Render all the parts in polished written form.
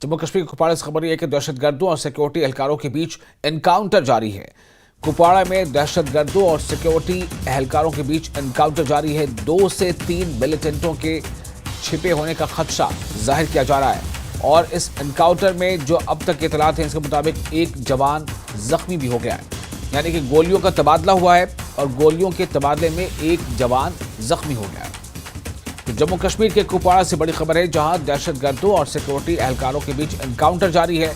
जम्मू कश्मीर के कुपवाड़ा से खबर है कि दहशतगर्दों और सिक्योरिटी एहलकारों के बीच एनकाउंटर जारी है। कुपवाड़ा में दहशतगर्दों और सिक्योरिटी एहलकारों के बीच एनकाउंटर जारी है। 2 से 3 मिलिटेंटों के छिपे होने का खदशा जाहिर किया जा रहा है और इस एनकाउंटर में जो अब तक के इतलात हैं, इसके मुताबिक एक जवान जख्मी भी हो गया है। यानी कि गोलियों का तबादला हुआ है और गोलियों के तबादले में एक जवान जख्मी हो गया है। तो जम्मू कश्मीर के कुपवाड़ा से बड़ी खबर है, जहां दहशतगर्दों और सिक्योरिटी एहलकारों के बीच एनकाउंटर जारी है।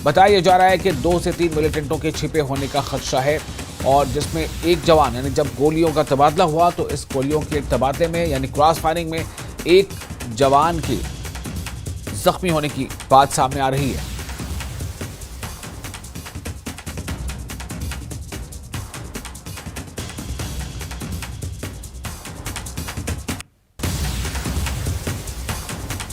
बताया जा रहा है कि 2 से 3 मिलिटेंटों के छिपे होने का खदशा है और जिसमें एक जवान, यानी जब गोलियों का तबादला हुआ तो इस गोलियों के तबादले में यानी क्रॉस फायरिंग में एक जवान के जख्मी होने की बात सामने आ रही है।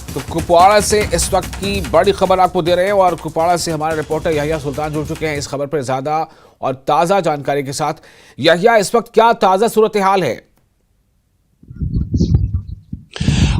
तो कुपवाड़ा से इस वक्त की बड़ी खबर आपको दे रहे हैं और कुपवाड़ा से हमारे रिपोर्टर यहिया सुल्तान जुड़ चुके हैं इस खबर पर ज्यादा और ताजा जानकारी के साथ। यहिया, इस वक्त क्या ताजा सूरत हाल है?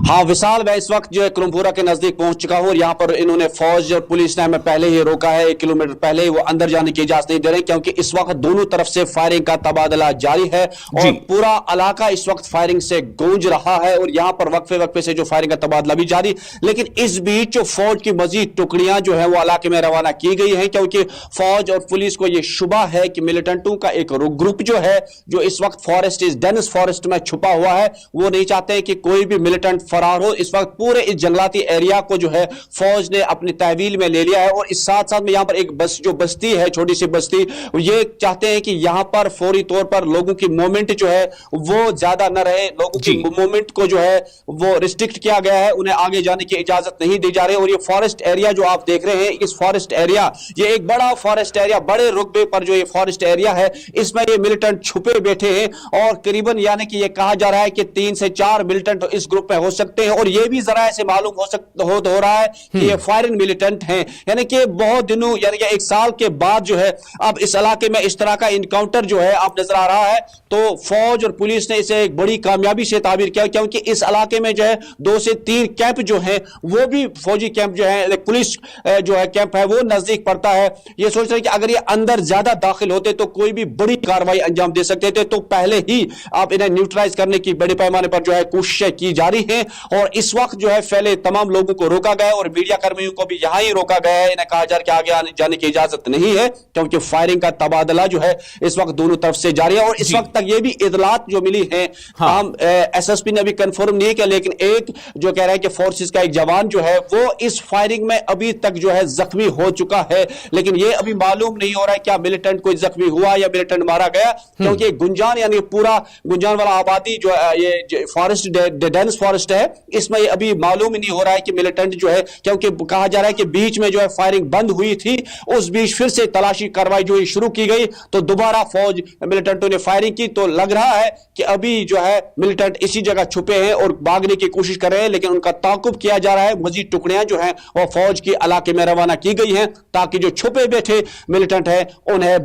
हाँ विशाल, मैं इस वक्त जो है क्रमपुरा के नजदीक पहुंच चुका हूँ और यहाँ पर इन्होंने फौज और पुलिस ने हमें पहले ही रोका है। 1 किलोमीटर पहले ही वो अंदर जाने की इजाजत नहीं दे रहे क्योंकि इस वक्त दोनों तरफ से फायरिंग का तबादला जारी है और पूरा इलाका इस वक्त फायरिंग से गूंज रहा है और यहाँ पर वक्फे वक्फे से जो फायरिंग का तबादला भी जारी। लेकिन इस बीच जो फौज की मजीद टुकड़ियां जो है वो इलाके में रवाना की गई है क्योंकि फौज और पुलिस को यह शुबा है कि मिलिटेंटों का एक ग्रुप जो है जो इस वक्त फॉरेस्ट इस डेंस फॉरेस्ट में छुपा हुआ है, वो नहीं चाहते कि कोई भी मिलिटेंट फरार हो। इस वक्त पूरे इस जंगलाती एरिया को जो है फौज ने अपनी तहवील में ले लिया है और इस साथ साथ में यहां पर एक जो बस्ती है, छोटी सी बस्ती, ये चाहते हैं कि यहां पर फौरी तौर पर लोगों की मूवमेंट जो है वो ज्यादा न रहे। लोगों की मूवमेंट को जो है वो रिस्ट्रिक्ट किया गया है, उन्हें आगे जाने की इजाजत नहीं दी जा रही। और ये फॉरेस्ट एरिया जो आप देख रहे हैं, इस फॉरेस्ट एरिया, ये एक बड़ा फॉरेस्ट एरिया, बड़े रुकबे पर जो ये फॉरेस्ट एरिया है, इसमें ये मिलिटेंट छुपे बैठे हैं और करीबन यानी कि ये कहा जा रहा है कि 3 से 4 मिलिटेंट इस ग्रुप में हो सकते हैं और ये भी जरा ऐसे मालूम हो रहा है कि ये फायरिंग मिलिटेंट हैं। यानी कि बहुत दिनों यानी कि 1 साल के बाद जो है अब इस इलाके में इस तरह का इनकाउंटर जो है आप नजर आ रहा है, तो फौज और पुलिस ने इसे एक बड़ी कामयाबी से ताबीर किया क्योंकि इस इलाके में जो है 2 से 3 कैंप जो है वो भी फौजी कैंप जो है, पुलिस जो है कैंप है वो नजदीक पड़ता है। ये सोच रहे कि अगर ये अंदर ज्यादा दाखिल होते तो कोई भी बड़ी कार्रवाई अंजाम दे सकते थे, तो पहले ही आप इन्हें न्यूट्रलाइज करने की बड़े पैमाने पर जो है कोशिशें की जा रही हैं और इस वक्त जो है पहले तमाम लोगों को रोका गया और मीडिया कर्मियों को भी यहां ही रोका गया है। इन्हें कहा जा रहा है कि आगे जाने की इजाजत नहीं है क्योंकि फायरिंग का तबादला जो है इस वक्त दोनों तरफ से जारी है। और इस वक्त तक ये भी इतलात जो मिली है, हम एसएसपी ने अभी कंफर्म नहीं किया, लेकिन एक जो कह रहा है कि फोर्सेस का एक जवान जो है वो इस फायरिंग में अभी तक जो है जख्मी हो चुका है। लेकिन ये अभी मालूम नहीं हो रहा है क्या मिलिटेंट कोई जख्मी हुआ या मिलिटेंट मारा गया, क्योंकि गुंजान यानी पूरा गुंजान वाला आबादी जो ये फॉरेस्ट डेंस फॉरेस्ट है, इसमें अभी मालूम ही नहीं हो रहा है कि मिलिटेंट जो है, क्योंकि कहा जा रहा है कि बीच में जो है फायरिंग बंद हुई थी, उस बीच फिर से तलाशी कार्रवाई जो है शुरू की गई तो दोबारा फौज मिलिटेंटों ने फायरिंग की। तो लग रहा है कि अभी जो है मिलिटेंट इसी जगह छुपे हैं और भागने की कोशिश कर रहे हैं, लेकिन उनका ताकुब किया जा रहा है। मजीद टुकड़ियां जो हैं वो फौज के इलाके में रवाना की गई हैं ताकि जो छुपे बैठे मिलिटेंट हैं उन्हें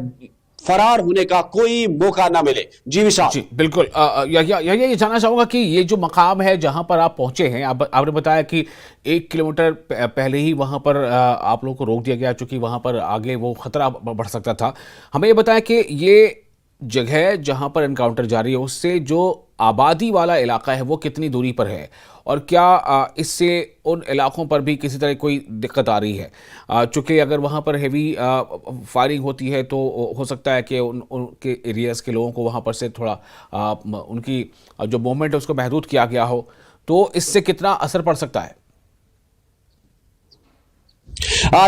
फरार होने का कोई मौका ना मिले। जी विशाल। जी बिल्कुल। ये जानना चाहूंगा कि ये जो मकाम है जहां पर आप पहुंचे हैं, आपने बताया कि 1 किलोमीटर पहले ही वहां पर आप लोगों को रोक दिया गया क्योंकि वहां पर आगे वो खतरा बढ़ सकता था। हमें ये बताया कि ये जगह जहां पर एनकाउंटर जारी है उससे जो आबादी वाला इलाका है वो कितनी दूरी पर है और क्या इससे उन इलाकों पर भी किसी तरह कोई दिक्कत आ रही है? चूँकि अगर वहाँ पर हेवी फायरिंग होती है तो हो सकता है कि उनके एरियाज़ के लोगों को वहाँ पर से थोड़ा उनकी जो मूवमेंट है उसको महदूद किया गया हो, तो इससे कितना असर पड़ सकता है?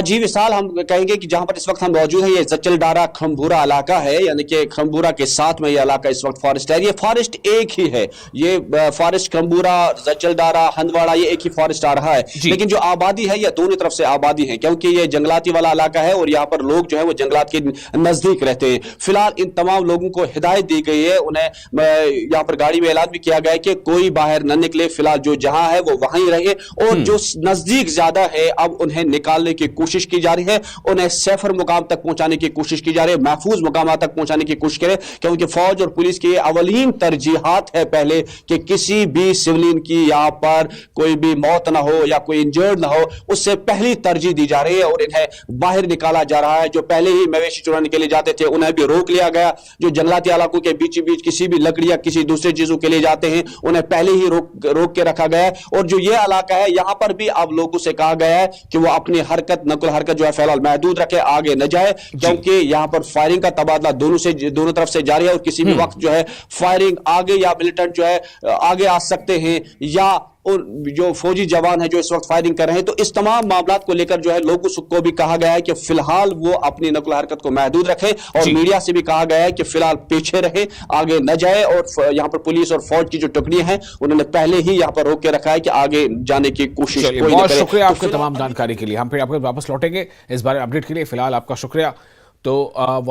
जी विशाल, हम कहेंगे कि जहां पर इस वक्त हम मौजूद हैं ये जचलडारा खम्बूरा इलाका है, यानी कि खम्बूरा के साथ में ये इलाका इस वक्त फॉरेस्ट है। ये फॉरेस्ट एक ही है, ये फॉरेस्ट खम्बूरा, जचलडारा, हंदवाड़ा, ये एक ही फॉरेस्ट आ रहा है। लेकिन जो आबादी है ये दोनों तरफ से आबादी है क्योंकि ये जंगलाती वाला इलाका है और यहाँ पर लोग जो है वो जंगलात के नजदीक रहते हैं। फिलहाल इन तमाम लोगों को हिदायत दी गई है, उन्हें यहाँ पर गाड़ी में ऐलान भी किया गया है कि कोई बाहर न निकले, फिलहाल जो जहां है वो वहीं रहे और जो नजदीक ज्यादा है अब उन्हें निकालने की कोशिश की जा रही है, उन्हें सैफर मुकाम तक पहुंचाने की कोशिश की जा रही है, महफूज मुकाम तक पहुंचाने की कोशिश करें, क्योंकि फौज और पुलिस की अवलीन तरजीहात है पहले कि किसी भी सिविलियन की यहां पर कोई भी मौत ना हो या कोई इंजर्ड ना हो, उससे पहली तरजीह दी जा रही है और इन्हें बाहर निकाला जा रहा है। जो पहले ही मवेशी चुराने के लिए जाते थे उन्हें भी रोक लिया गया, जो जंगलाती इलाकों के बीच बीच किसी भी लकड़ी या किसी दूसरी चीजों के लिए जाते हैं उन्हें पहले ही रोक के रखा गया है। और जो ये इलाका है यहां पर भी अब लोगों से कहा गया है कि वो अपनी नकुल हरकत जो है फिलहाल महदूद रखे, आगे न जाए, क्योंकि यहां पर फायरिंग का तबादला दोनों तरफ से जारी है और किसी भी वक्त जो है फायरिंग आगे या मिलिटेंट जो है आगे आ सकते हैं या और जो फौजी जवान है जो इस वक्त फायरिंग कर रहे हैं। तो इस तमाम मामलात को लेकर जो है लोगों को भी कहा गया है कि फिलहाल वो अपनी नकल हरकत को महदूद रखें और मीडिया से भी कहा गया है कि फिलहाल पीछे रहे, आगे न जाए। और यहां पर पुलिस और फौज की जो टुकड़ियां हैं उन्होंने पहले ही यहां पर रोक के रखा है कि आगे जाने की कोशिश कोई बहुत करे। शुक्रिया आपकी तमाम जानकारी के लिए। हम फिर आपको वापस लौटेंगे इस बारे में अपडेट के लिए। फिलहाल आपका शुक्रिया। तो